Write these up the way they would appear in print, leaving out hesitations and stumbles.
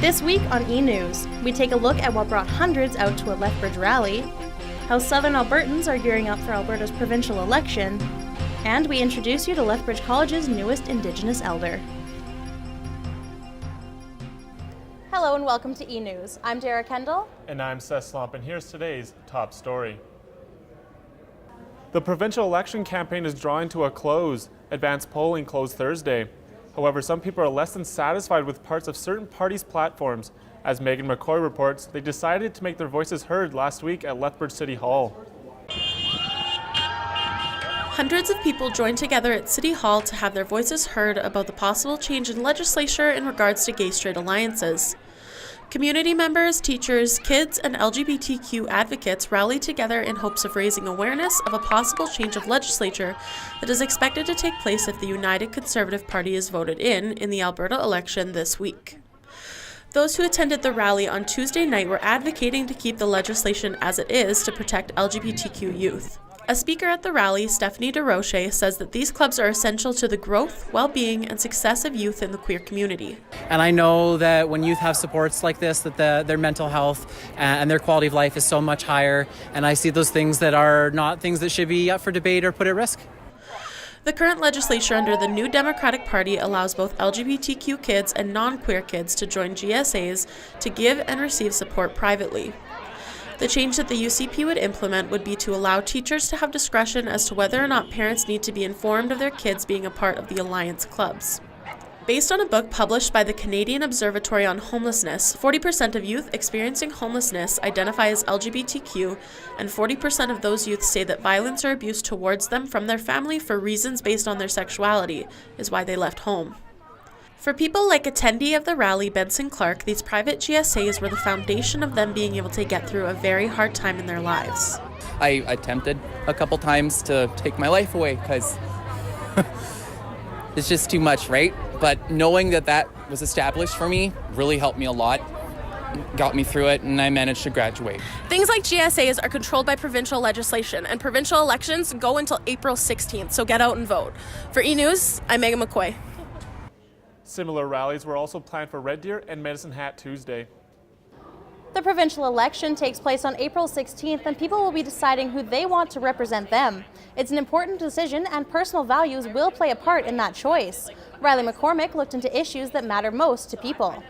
This week on eNEWS, we take a look at what brought hundreds out to a Lethbridge rally, how Southern Albertans are gearing up for Alberta's provincial election, and we introduce you to Lethbridge College's newest Indigenous elder. Hello and welcome to eNEWS. I'm Dara Kendall. And I'm Seth Slomp, and here's today's top story. The provincial election campaign is drawing to a close. Advanced polling closed Thursday. However, some people are less than satisfied with parts of certain parties' platforms. As Megan McCoy reports, they decided to make their voices heard last week at Lethbridge City Hall. Hundreds of people joined together at City Hall to have their voices heard about the possible change in legislature in regards to gay-straight alliances. Community members, teachers, kids, and LGBTQ advocates rallied together in hopes of raising awareness of a possible change of legislature that is expected to take place if the United Conservative Party is voted in the Alberta election this week. Those who attended the rally on Tuesday night were advocating to keep the legislation as it is to protect LGBTQ youth. A speaker at the rally, Stephanie DeRoche, says that these clubs are essential to the growth, well-being, and success of youth in the queer community. And I know that when youth have supports like this, that their mental health and their quality of life is so much higher. And I see those things that are not things that should be up for debate or put at risk. The current legislature under the New Democratic Party allows both LGBTQ kids and non-queer kids to join GSAs to give and receive support privately. The change that the UCP would implement would be to allow teachers to have discretion as to whether or not parents need to be informed of their kids being a part of the Alliance clubs. Based on a book published by the Canadian Observatory on Homelessness, 40% of youth experiencing homelessness identify as LGBTQ, and 40% of those youth say that violence or abuse towards them from their family for reasons based on their sexuality is why they left home. For people like attendee of the rally, Benson Clark, these private GSAs were the foundation of them being able to get through a very hard time in their lives. I attempted a couple times to take my life away because it's just too much, right? But knowing that was established for me really helped me a lot, got me through it, and I managed to graduate. Things like GSAs are controlled by provincial legislation, and provincial elections go until April 16th, so get out and vote. For eNEWS, I'm Megan McCoy. Similar rallies were also planned for Red Deer and Medicine Hat Tuesday. The provincial election takes place on April 16th, and people will be deciding who they want to represent them. It's an important decision, and personal values will play a part in that choice. Riley McCormick looked into issues that matter most to people.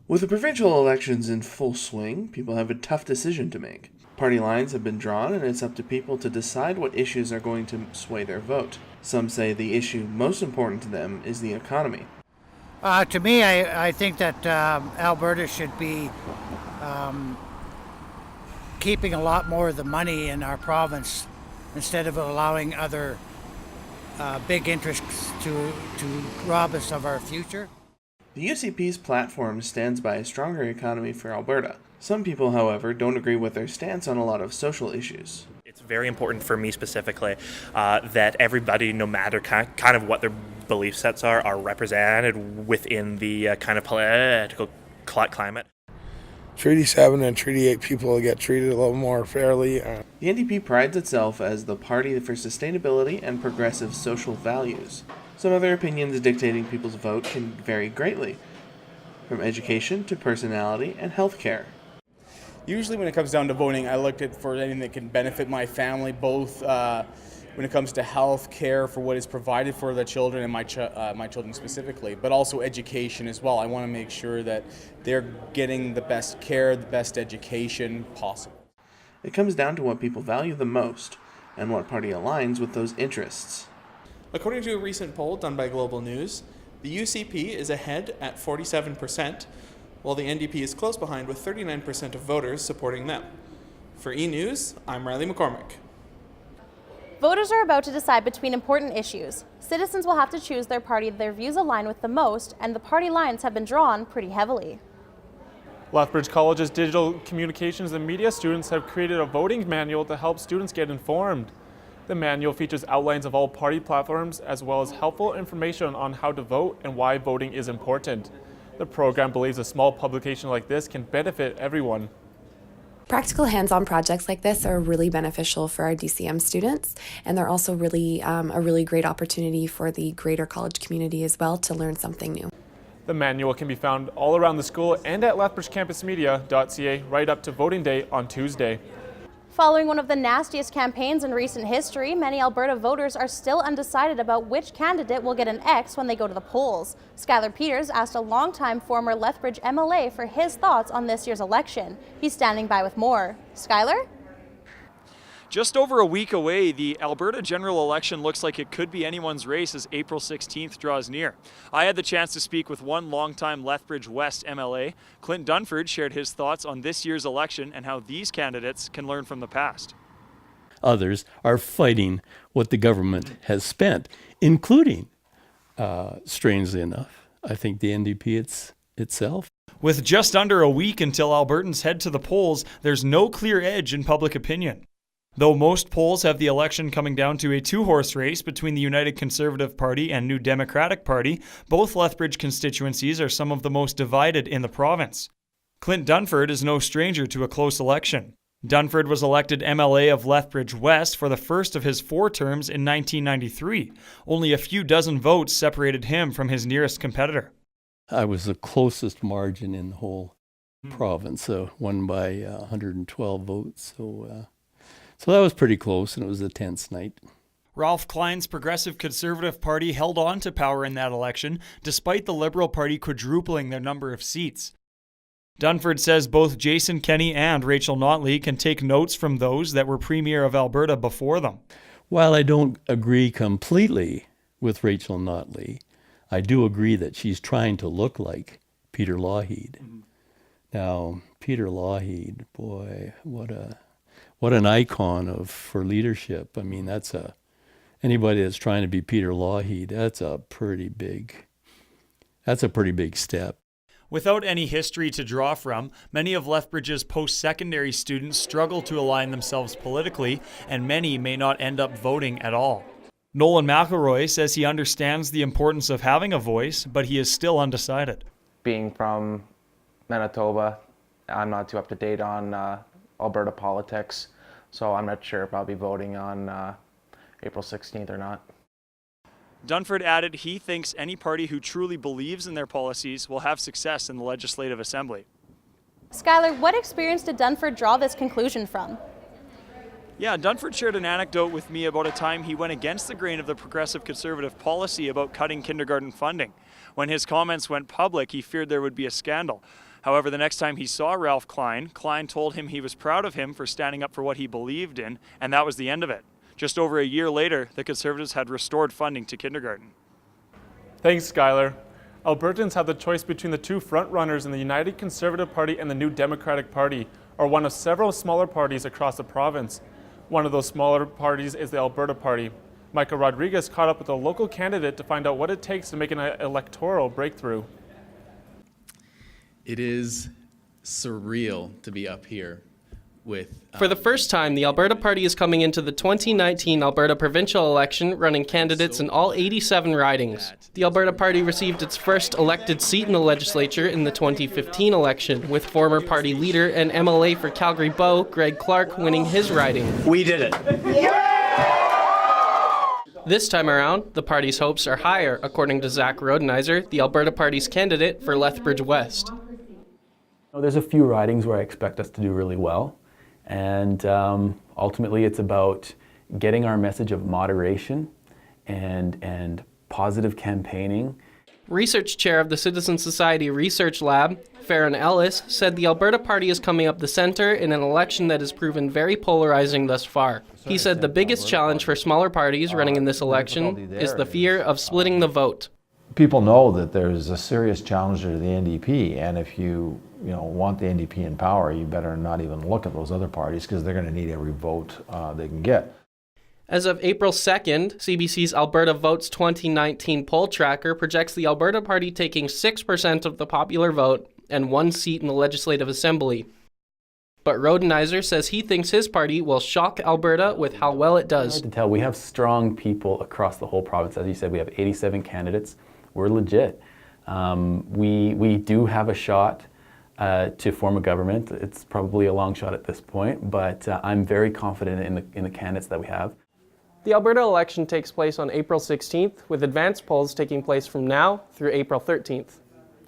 With the provincial elections in full swing, people have a tough decision to make. Party lines have been drawn, and it's up to people to decide what issues are going to sway their vote. Some say the issue most important to them is the economy. To me, I think that Alberta should be keeping a lot more of the money in our province instead of allowing other big interests to rob us of our future. The UCP's platform stands by a stronger economy for Alberta. Some people, however, don't agree with their stance on a lot of social issues. It's very important for me specifically that everybody, no matter kind of what their belief sets are represented within the kind of political climate. Treaty 7 and Treaty 8 people get treated a little more fairly. The NDP prides itself as the party for sustainability and progressive social values. Some other opinions dictating people's vote can vary greatly, from education to personality and healthcare. Usually when it comes down to voting, I looked at for anything that can benefit my family, both when it comes to health care for what is provided for the children and my children specifically, but also education as well. I want to make sure that they're getting the best care, the best education possible. It comes down to what people value the most and what party aligns with those interests. According to a recent poll done by Global News, the UCP is ahead at 47%, while the NDP is close behind with 39% of voters supporting them. For eNEWS, I'm Riley McCormick. Voters are about to decide between important issues. Citizens will have to choose their party their views align with the most, and the party lines have been drawn pretty heavily. Lethbridge College's digital communications and media students have created a voting manual to help students get informed. The manual features outlines of all party platforms as well as helpful information on how to vote and why voting is important. The program believes a small publication like this can benefit everyone. Practical hands-on projects like this are really beneficial for our DCM students, and they're also really a really great opportunity for the greater college community as well to learn something new. The manual can be found all around the school and at lethbridgecampusmedia.ca right up to voting day on Tuesday. Following one of the nastiest campaigns in recent history, many Alberta voters are still undecided about which candidate will get an X when they go to the polls. Skylar Peters asked a longtime former Lethbridge MLA for his thoughts on this year's election. He's standing by with more. Skylar? Just over a week away, the Alberta general election looks like it could be anyone's race as April 16th draws near. I had the chance to speak with one longtime Lethbridge West MLA. Clint Dunford shared his thoughts on this year's election and how these candidates can learn from the past. Others are fighting what the government has spent, including, strangely enough, I think the NDP itself. With just under a week until Albertans head to the polls, there's no clear edge in public opinion. Though most polls have the election coming down to a two-horse race between the United Conservative Party and New Democratic Party, both Lethbridge constituencies are some of the most divided in the province. Clint Dunford is no stranger to a close election. Dunford was elected MLA of Lethbridge West for the first of his 4 terms in 1993. Only a few dozen votes separated him from his nearest competitor. I was the closest margin in the whole province, won by 112 votes. So that was pretty close, and it was a tense night. Ralph Klein's Progressive Conservative Party held on to power in that election, despite the Liberal Party quadrupling their number of seats. Dunford says both Jason Kenney and Rachel Notley can take notes from those that were Premier of Alberta before them. While I don't agree completely with Rachel Notley, I do agree that she's trying to look like Peter Lougheed. Now, Peter Lougheed, boy, what an icon for leadership. I mean, anybody that's trying to be Peter Lougheed, that's a pretty big step. Without any history to draw from, many of Lethbridge's post-secondary students struggle to align themselves politically, and many may not end up voting at all. Nolan McElroy says he understands the importance of having a voice, but he is still undecided. Being from Manitoba, I'm not too up to date on Alberta politics, so I'm not sure if I'll be voting on April 16th or not. Dunford added he thinks any party who truly believes in their policies will have success in the Legislative Assembly. Skylar, what experience did Dunford draw this conclusion from? Yeah, Dunford shared an anecdote with me about a time he went against the grain of the Progressive Conservative policy about cutting kindergarten funding. When his comments went public, he feared there would be a scandal. However, the next time he saw Ralph Klein told him he was proud of him for standing up for what he believed in, and that was the end of it. Just over a year later, the Conservatives had restored funding to kindergarten. Thanks, Skylar. Albertans have the choice between the 2 frontrunners in the United Conservative Party and the New Democratic Party, or one of several smaller parties across the province. One of those smaller parties is the Alberta Party. Michael Rodriguez caught up with a local candidate to find out what it takes to make an electoral breakthrough. It is surreal to be up here with... For the first time, the Alberta Party is coming into the 2019 Alberta Provincial Election running candidates in all 87 ridings. The Alberta Party received its first elected seat in the legislature in the 2015 election, with former party leader and MLA for Calgary Bow, Greg Clark, winning his riding. We did it. This time around, the party's hopes are higher, according to Zach Rodenizer, the Alberta Party's candidate for Lethbridge West. There's a few ridings where I expect us to do really well, and ultimately it's about getting our message of moderation and positive campaigning. Research chair of the Citizen Society Research Lab, Farron Ellis, said the Alberta Party is coming up the center in an election that has proven very polarizing thus far. He said the biggest challenge for smaller parties running in this election is the fear of splitting the vote. People know that there's a serious challenger to the NDP, and if you want the NDP in power, you better not even look at those other parties because they're going to need every vote they can get. As of April 2nd, CBC's Alberta Votes 2019 poll tracker projects the Alberta Party taking 6% of the popular vote and 1 seat in the Legislative Assembly. But Rodenizer says he thinks his party will shock Alberta with how well it does. Hard to tell. We have strong people across the whole province. As you said, we have 87 candidates. We're legit. We do have a shot to form a government. It's probably a long shot at this point, but I'm very confident in the candidates that we have. The Alberta election takes place on April 16th, with advanced polls taking place from now through April 13th.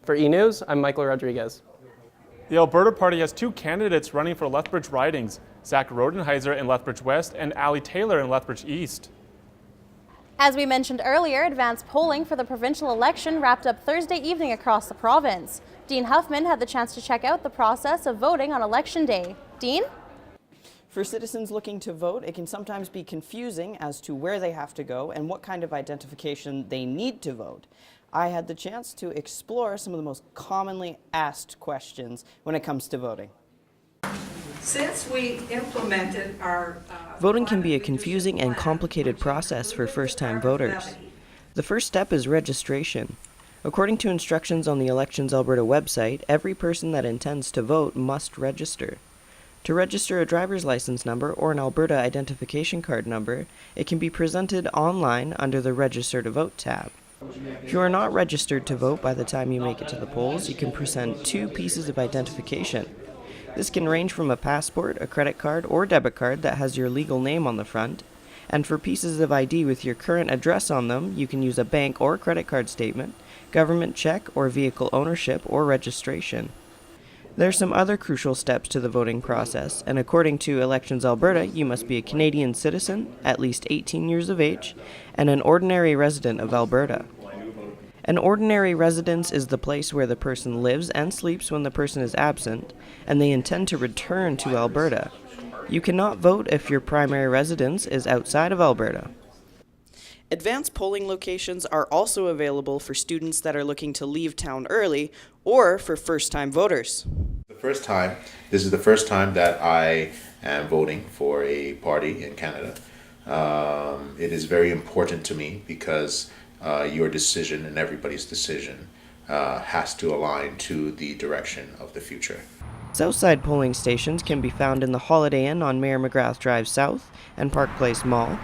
For eNEWS, I'm Michael Rodriguez. The Alberta Party has 2 candidates running for Lethbridge ridings, Zach Rodenheiser in Lethbridge West and Ali Taylor in Lethbridge East. As we mentioned earlier, advanced polling for the provincial election wrapped up Thursday evening across the province. Dean Huffman had the chance to check out the process of voting on Election Day. Dean? For citizens looking to vote, it can sometimes be confusing as to where they have to go and what kind of identification they need to vote. I had the chance to explore some of the most commonly asked questions when it comes to voting. Since we implemented our voting can be a confusing and complicated process for first-time voters. The first step is registration. According to instructions on the Elections Alberta website, every person that intends to vote must register. To register a driver's license number or an Alberta identification card number, it can be presented online under the Register to Vote tab. If you are not registered to vote by the time you make it to the polls, you can present 2 pieces of identification. This can range from a passport, a credit card, or debit card that has your legal name on the front. And for pieces of ID with your current address on them, you can use a bank or credit card statement, government check, or vehicle ownership or registration. There are some other crucial steps to the voting process, and according to Elections Alberta, you must be a Canadian citizen, at least 18 years of age, and an ordinary resident of Alberta. An ordinary residence is the place where the person lives and sleeps when the person is absent, and they intend to return to Alberta. You cannot vote if your primary residence is outside of Alberta. Advanced polling locations are also available for students that are looking to leave town early or for first-time voters. This is the first time that I am voting for a party in Canada. It is very important to me because your decision and everybody's decision has to align to the direction of the future. Southside polling stations can be found in the Holiday Inn on Mayor McGrath Drive South and Park Place Mall.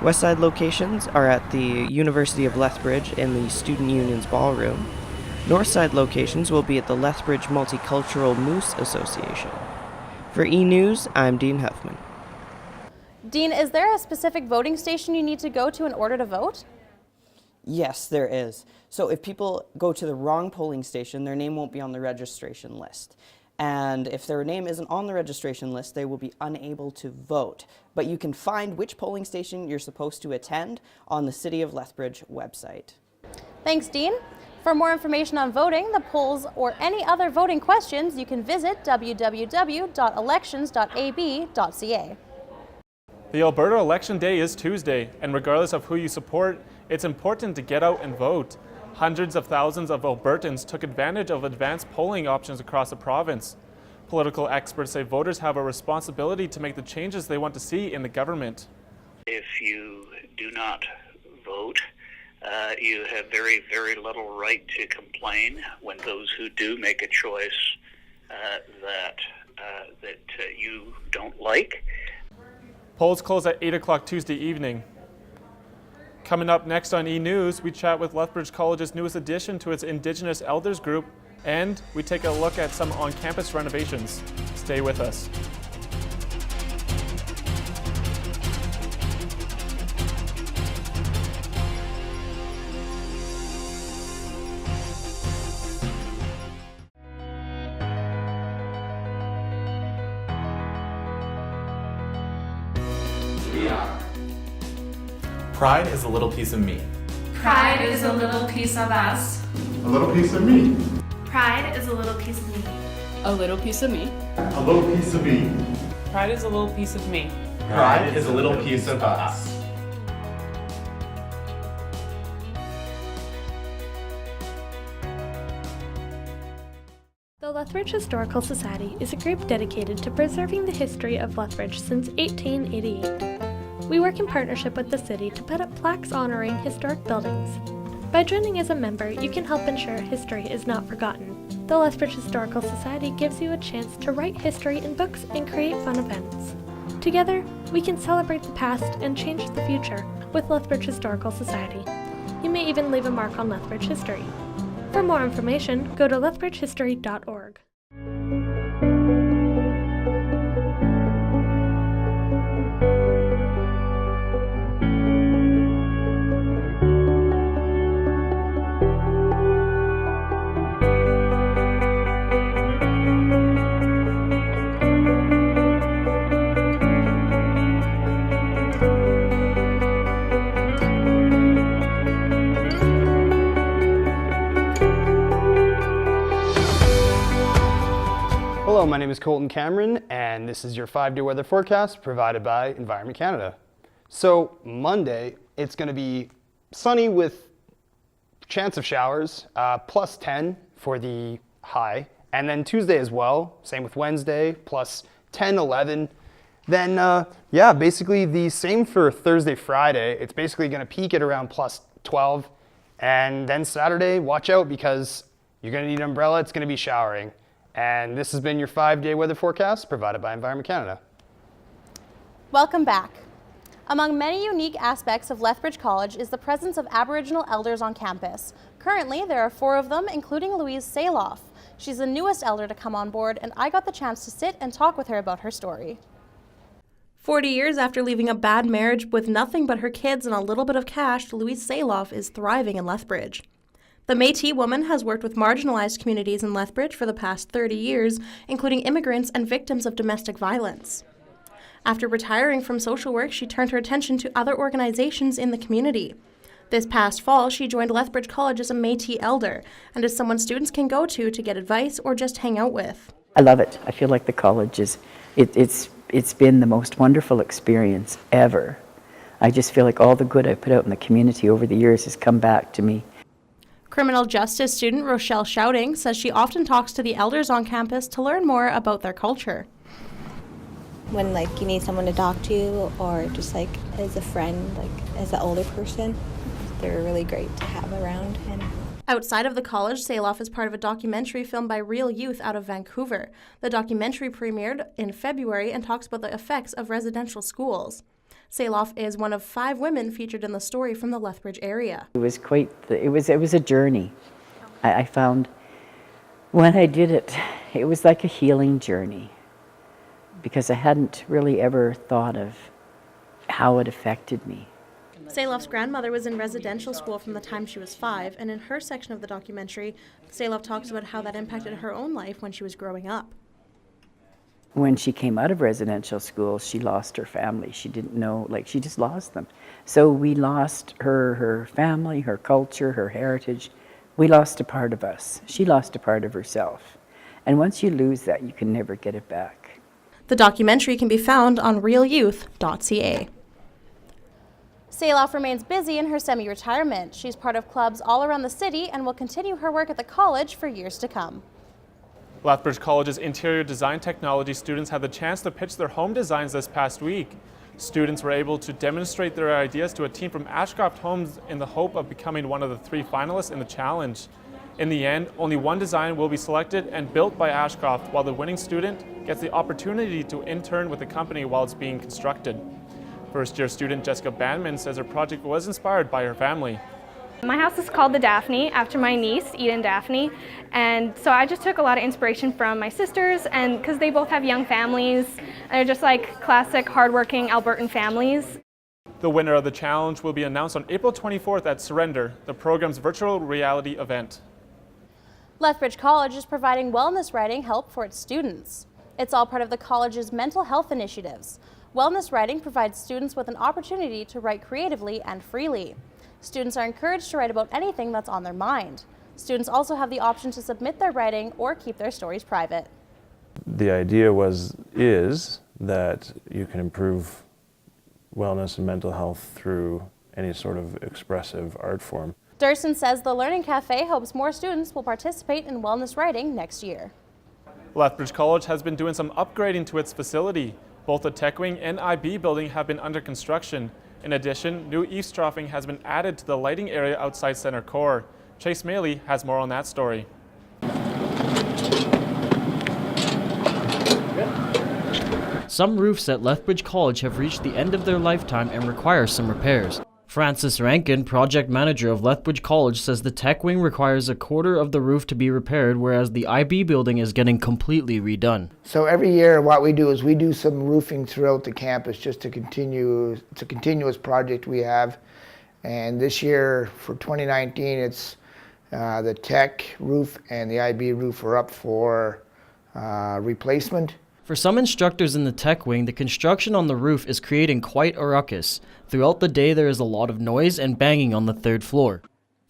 Westside locations are at the University of Lethbridge in the Student Union's Ballroom. Northside locations will be at the Lethbridge Multicultural Moose Association. For eNEWS, I'm Dean Huffman. Dean, is there a specific voting station you need to go to in order to vote? Yes, there is. So if people go to the wrong polling station, their name won't be on the registration list. And if their name isn't on the registration list, they will be unable to vote. But you can find which polling station you're supposed to attend on the City of Lethbridge website. Thanks, Dean. For more information on voting, the polls, or any other voting questions, you can visit www.elections.ab.ca. The Alberta Election Day is Tuesday, and regardless of who you support, it's important to get out and vote. Hundreds of thousands of Albertans took advantage of advanced polling options across the province. Political experts say voters have a responsibility to make the changes they want to see in the government. If you do not vote, you have very, very little right to complain when those who do make a choice that you don't like. Polls close at 8 o'clock Tuesday evening. Coming up next on eNEWS, we chat with Lethbridge College's newest addition to its Indigenous Elders group, and we take a look at some on-campus renovations. Stay with us. Pride is a little piece of me. Pride is a little piece of us. A little piece of me. Pride is a little piece of me. A little piece of me. A little piece of me. Pride is a little piece of me. Pride is a little piece of us. The Lethbridge Historical Society is a group dedicated to preserving the history of Lethbridge since 1888. We work in partnership with the city to put up plaques honoring historic buildings. By joining as a member, you can help ensure history is not forgotten. The Lethbridge Historical Society gives you a chance to write history in books and create fun events. Together, we can celebrate the past and change the future with Lethbridge Historical Society. You may even leave a mark on Lethbridge history. For more information, go to lethbridgehistory.org. Hello, my name is Colton Cameron, and this is your 5-day weather forecast provided by Environment Canada. So Monday, it's going to be sunny with chance of showers, plus 10 for the high. And then Tuesday as well, same with Wednesday, plus 10, 11. Then, yeah, basically the same for Thursday, Friday. It's basically going to peak at around plus 12. And then Saturday, watch out because you're going to need an umbrella. It's going to be showering. And this has been your 5-day weather forecast provided by Environment Canada. Welcome back. Among many unique aspects of Lethbridge College is the presence of Aboriginal elders on campus. Currently, there are 4 of them, including Louise Sailoff. She's the newest elder to come on board, and I got the chance to sit and talk with her about her story. 40 years after leaving a bad marriage with nothing but her kids and a little bit of cash, Louise Sailoff is thriving in Lethbridge. The Métis woman has worked with marginalized communities in Lethbridge for the past 30 years, including immigrants and victims of domestic violence. After retiring from social work, she turned her attention to other organizations in the community. This past fall, she joined Lethbridge College as a Métis elder and is someone students can go to get advice or just hang out with. I love it. I feel like the college is, it's been the most wonderful experience ever. I just feel like all the good I've put out in the community over the years has come back to me. Criminal justice student Rochelle Shouting says she often talks to the elders on campus to learn more about their culture. When you need someone to talk to, or just as a friend, as an older person, they're really great to have around. And outside of the college, Sailoff is part of a documentary filmed by real youth out of Vancouver. The documentary premiered in February and talks about the effects of residential schools. Sailoff is one of 5 women featured in the story from the Lethbridge area. It was it was a journey. I found when I did it, it was like a healing journey because I hadn't really ever thought of how it affected me. Sailoff's grandmother was in residential school from the time she was 5, and in her section of the documentary, Sailoff talks about how that impacted her own life when she was growing up. When she came out of residential school, she lost her family. She didn't know, she just lost them. So we lost her family, her culture, her heritage. We lost a part of us. She lost a part of herself. And once you lose that, you can never get it back. The documentary can be found on realyouth.ca. Sailoff remains busy in her semi-retirement. She's part of clubs all around the city and will continue her work at the college for years to come. Lethbridge College's interior design technology students had the chance to pitch their home designs this past week. Students were able to demonstrate their ideas to a team from Ashcroft Homes in the hope of becoming one of the 3 finalists in the challenge. In the end, only one design will be selected and built by Ashcroft, while the winning student gets the opportunity to intern with the company while it's being constructed. First-year student Jessica Bandman says her project was inspired by her family. My house is called the Daphne, after my niece, Eden Daphne, and so I just took a lot of inspiration from my sisters, and because they both have young families, and they're just classic, hardworking Albertan families. The winner of the challenge will be announced on April 24th at Surrender, the program's virtual reality event. Lethbridge College is providing wellness writing help for its students. It's all part of the college's mental health initiatives. Wellness writing provides students with an opportunity to write creatively and freely. Students are encouraged to write about anything that's on their mind. Students also have the option to submit their writing or keep their stories private. The idea is that you can improve wellness and mental health through any sort of expressive art form. Durston says the Learning Cafe hopes more students will participate in wellness writing next year. Lethbridge College has been doing some upgrading to its facility. Both the Tech Wing and IB building have been under construction. In addition, new eavesdropping has been added to the lighting area outside Center Core. Chase Maley has more on that story. Some roofs at Lethbridge College have reached the end of their lifetime and require some repairs. Francis Rankin, project manager of Lethbridge College, says the Tech Wing requires a quarter of the roof to be repaired, whereas the IB building is getting completely redone. So every year what we do is we do some roofing throughout the campus just to continue. It's a continuous project we have. And this year for 2019 it's the Tech roof and the IB roof are up for replacement. For some instructors in the Tech Wing, the construction on the roof is creating quite a ruckus. Throughout the day there is a lot of noise and banging on the 3rd floor.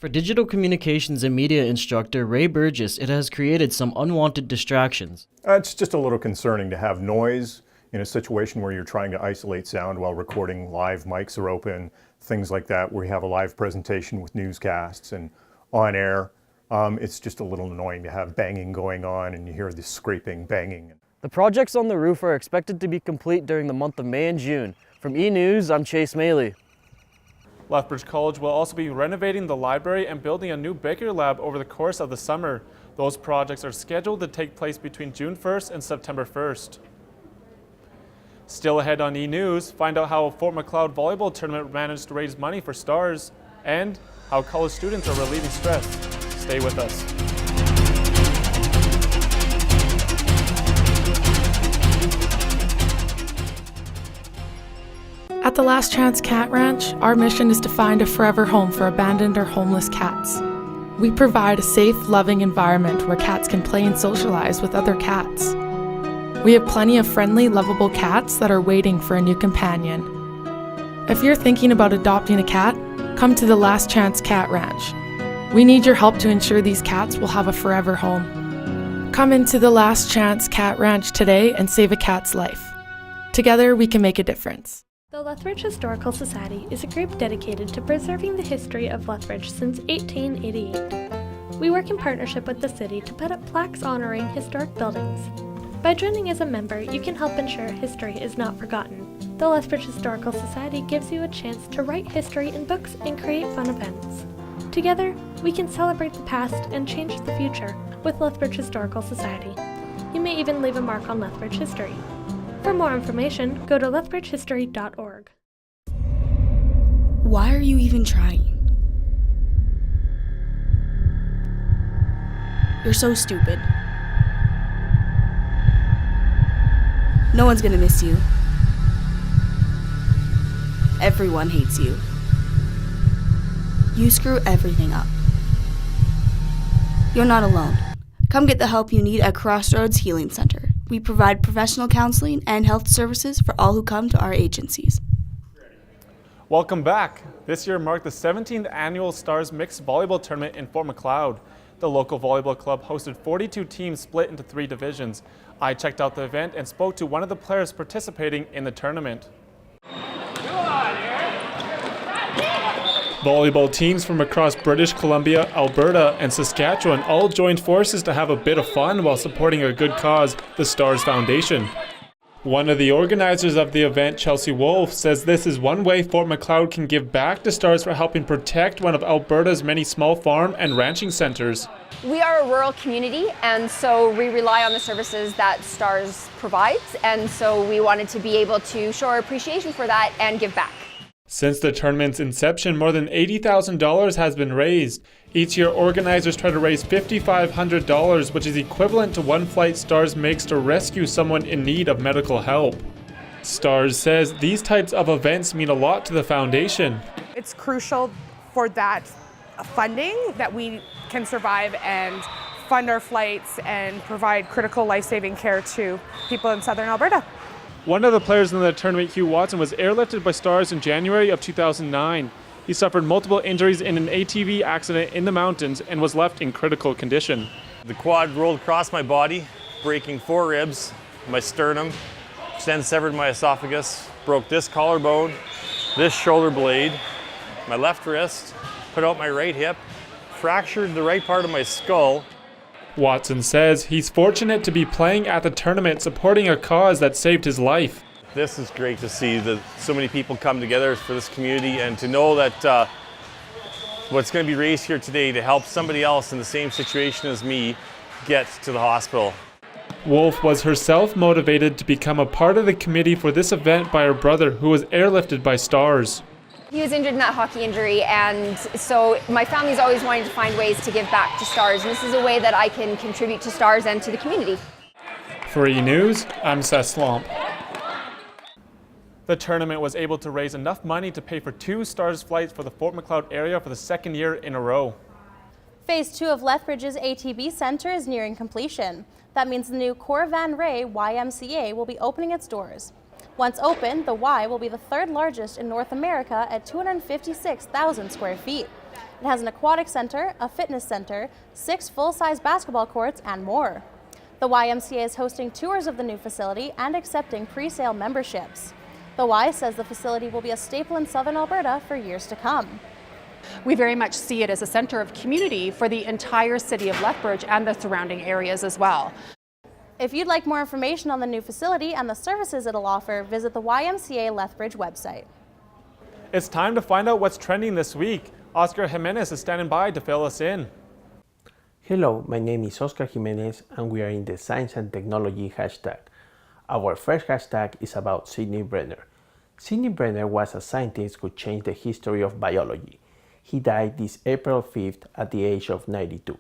For digital communications and media instructor Ray Burgess, it has created some unwanted distractions. It's just a little concerning to have noise in a situation where you're trying to isolate sound while recording. Live mics are open, things like that, where you have a live presentation with newscasts and on air. It's just a little annoying to have banging going on and you hear this scraping, banging. The projects on the roof are expected to be complete during the month of May and June. From eNEWS, I'm Chase Maley. Lethbridge College will also be renovating the library and building a new Baker lab over the course of the summer. Those projects are scheduled to take place between June 1st and September 1st. Still ahead on eNEWS, find out how a Fort Macleod volleyball tournament managed to raise money for stars and how college students are relieving stress. Stay with us. At the Last Chance Cat Ranch, our mission is to find a forever home for abandoned or homeless cats. We provide a safe, loving environment where cats can play and socialize with other cats. We have plenty of friendly, lovable cats that are waiting for a new companion. If you're thinking about adopting a cat, come to the Last Chance Cat Ranch. We need your help to ensure these cats will have a forever home. Come into the Last Chance Cat Ranch today and save a cat's life. Together, we can make a difference. The Lethbridge Historical Society is a group dedicated to preserving the history of Lethbridge since 1888. We work in partnership with the city to put up plaques honoring historic buildings. By joining as a member, you can help ensure history is not forgotten. The Lethbridge Historical Society gives you a chance to write history in books and create fun events. Together, we can celebrate the past and change the future with Lethbridge Historical Society. You may even leave a mark on Lethbridge history. For more information, go to lethbridgehistory.org. Why are you even trying? You're so stupid. No one's gonna miss you. Everyone hates you. You screw everything up. You're not alone. Come get the help you need at Crossroads Healing Center. We provide professional counseling and health services for all who come to our agencies. Welcome back. This year marked the 17th annual Stars Mixed Volleyball Tournament in Fort Macleod. The local volleyball club hosted 42 teams split into 3 divisions. I checked out the event and spoke to one of the players participating in the tournament. Volleyball teams from across British Columbia, Alberta, and Saskatchewan all joined forces to have a bit of fun while supporting a good cause, the Stars Foundation. One of the organizers of the event, Chelsea Wolf, says this is one way Fort Macleod can give back to Stars for helping protect one of Alberta's many small farm and ranching centers. We are a rural community, and so we rely on the services that Stars provides, and so we wanted to be able to show our appreciation for that and give back. Since the tournament's inception, more than $80,000 has been raised. Each year, organizers try to raise $5,500, which is equivalent to one flight Stars makes to rescue someone in need of medical help. Stars says these types of events mean a lot to the foundation. It's crucial for that funding that we can survive and fund our flights and provide critical life-saving care to people in southern Alberta. One of the players in the tournament, Hugh Watson, was airlifted by Stars in January of 2009. He suffered multiple injuries in an ATV accident in the mountains and was left in critical condition. The quad rolled across my body, breaking 4 ribs, my sternum, which then severed my esophagus, broke this collarbone, this shoulder blade, my left wrist, put out my right hip, fractured the right part of my skull. Watson says he's fortunate to be playing at the tournament supporting a cause that saved his life. This is great to see that so many people come together for this community and to know that what's going to be raised here today to help somebody else in the same situation as me get to the hospital. Wolf was herself motivated to become a part of the committee for this event by her brother, who was airlifted by Stars. He was injured in that hockey injury, and so my family's always wanting to find ways to give back to Stars, and this is a way that I can contribute to Stars and to the community. For eNEWS, I'm Seth Slomp. The tournament was able to raise enough money to pay for 2 Stars flights for the Fort Macleod area for the 2nd year in a row. Phase 2 of Lethbridge's ATV Center is nearing completion. That means the new Cor Van Ray YMCA will be opening its doors. Once open, the Y will be the 3rd largest in North America at 256,000 square feet. It has an aquatic center, a fitness center, 6 full-size basketball courts, and more. The YMCA is hosting tours of the new facility and accepting pre-sale memberships. The Y says the facility will be a staple in southern Alberta for years to come. We very much see it as a center of community for the entire city of Lethbridge and the surrounding areas as well. If you'd like more information on the new facility and the services it'll offer, visit the YMCA Lethbridge website. It's time to find out what's trending this week. Oscar Jimenez is standing by to fill us in. Hello, my name is Oscar Jimenez and we are in the Science and Technology hashtag. Our first hashtag is about Sidney Brenner. Sidney Brenner was a scientist who changed the history of biology. He died this April 5th at the age of 92.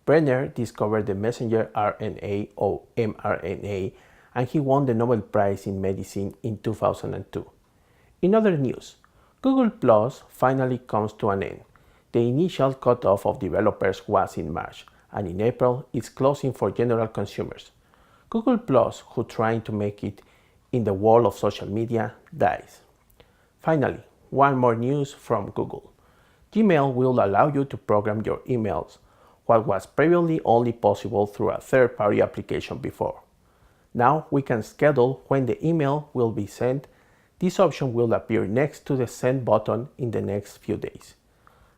Brenner discovered the messenger RNA or mRNA, and he won the Nobel Prize in Medicine in 2002. In other news, Google Plus finally comes to an end. The initial cutoff of developers was in March, and in April it's closing for general consumers. Google Plus, who trying to make it in the world of social media, dies. Finally, one more news from Google. Gmail will allow you to program your emails, what was previously only possible through a third-party application before. Now we can schedule when the email will be sent. This option will appear next to the send button in the next few days.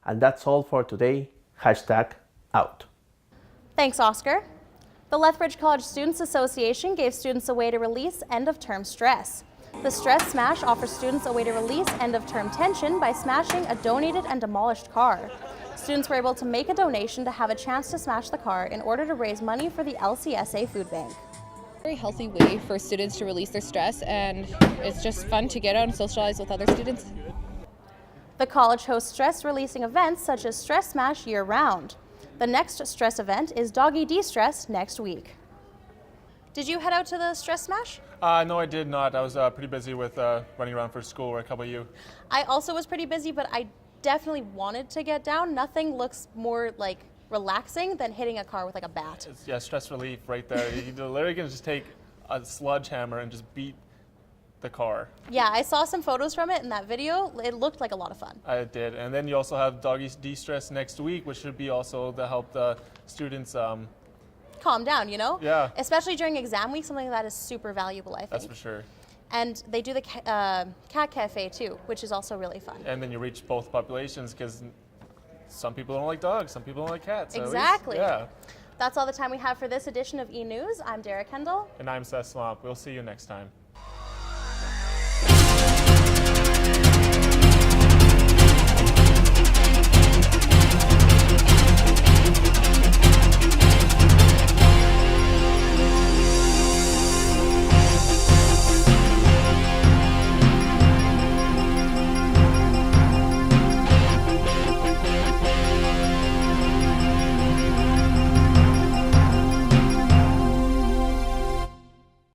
And that's all for today. Hashtag out. Thanks, Oscar. The Lethbridge College Students Association gave students a way to release end-of-term stress. The Stress Smash offers students a way to release end-of-term tension by smashing a donated and demolished car. Students were able to make a donation to have a chance to smash the car in order to raise money for the LCSA food bank. Very healthy way for students to release their stress, and it's just fun to get out and socialize with other students. The college hosts stress-releasing events such as Stress Smash year-round. The next stress event is Doggy De-Stress next week. Did you head out to the Stress Smash? No, I did not. I was pretty busy with running around for school. How about you? I also was pretty busy, but I definitely wanted to get down. Nothing looks more like relaxing than hitting a car with like a bat. Yeah, stress relief right there. You literally can just take a sledgehammer and just beat the car. Yeah, I saw some photos from it in that video. It looked like a lot of fun. I did. And then you also have Doggy De-Stress next week, which should be also to help the students calm down, you know? Yeah. Especially during exam week, something like that is super valuable, I think. That's for sure. And they do the cat cafe too, which is also really fun. And then you reach both populations because some people don't like dogs, some people don't like cats. Exactly. Yeah. That's all the time we have for this edition of eNEWS. I'm Dara Kendall. And I'm Seth Slomp. We'll see you next time.